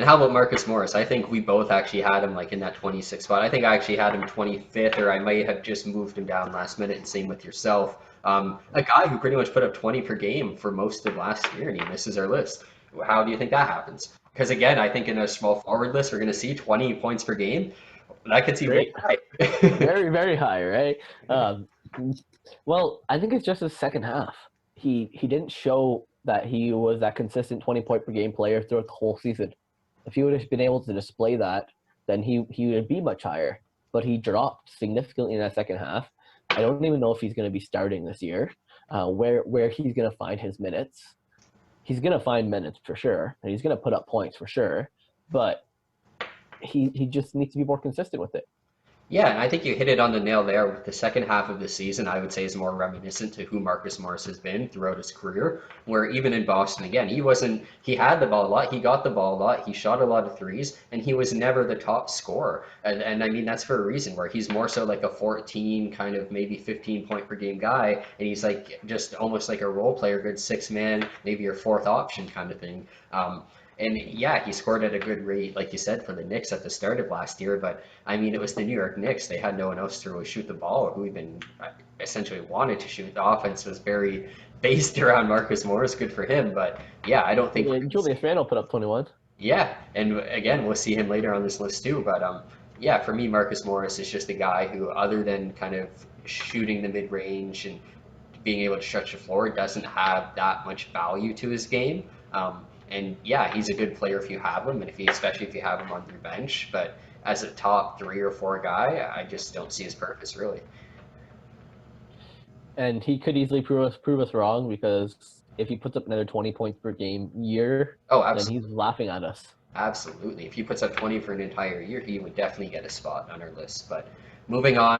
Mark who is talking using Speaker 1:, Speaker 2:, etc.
Speaker 1: how about Marcus Morris? I think we both actually had him like in that 26th spot. I think I actually had him 25th, or I might have just moved him down last minute, and same with yourself. A guy who pretty much put up 20 per game for most of last year, and he misses our list. How do you think that happens? Because again, I think in a small forward list, we're going to see 20 points per game. That could seem very
Speaker 2: Great.
Speaker 1: high.
Speaker 2: Very, very high, right? Um, well, I think it's just his second half. He didn't show that he was that consistent 20-point per game player throughout the whole season. If he would have been able to display that, then he would be much higher. But he dropped significantly in that second half. I don't even know if he's going to be starting this year. Where he's going to find his minutes. He's going to find minutes for sure, and he's going to put up points for sure. But he just needs to be more consistent with it.
Speaker 1: Yeah, and I think you hit it on the nail there with the second half of the season. I would say is more reminiscent to who Marcus Morris has been throughout his career. Where even in Boston, again, he had the ball a lot, he got the ball a lot, he shot a lot of threes, and he was never the top scorer. And I mean, that's for a reason where he's more so like a 14, kind of maybe 15 point per game guy, and he's like just almost like a role player, good six man, maybe your fourth option kind of thing. And yeah, he scored at a good rate, like you said, for the Knicks at the start of last year. But I mean, it was the New York Knicks. They had no one else to really shoot the ball, who even essentially wanted to shoot. The offense was very based around Marcus Morris. Good for him. But yeah, I don't think we're going to see.
Speaker 2: Julius Randle put up 21.
Speaker 1: Yeah, and again, we'll see him later on this list too. But yeah, for me, Marcus Morris is just a guy who, other than kind of shooting the mid range and being able to stretch the floor, doesn't have that much value to his game. And yeah, he's a good player if you have him, and especially if you have him on your bench. But as a top 3 or 4 guy, I just don't see his purpose really.
Speaker 2: And he could easily prove us wrong, because if he puts up another 20 points per game year,
Speaker 1: Oh,
Speaker 2: then he's
Speaker 1: absolutely,
Speaker 2: laughing at us.
Speaker 1: absolutely. If he puts up 20 for an entire year, he would definitely get a spot on our list. But moving on.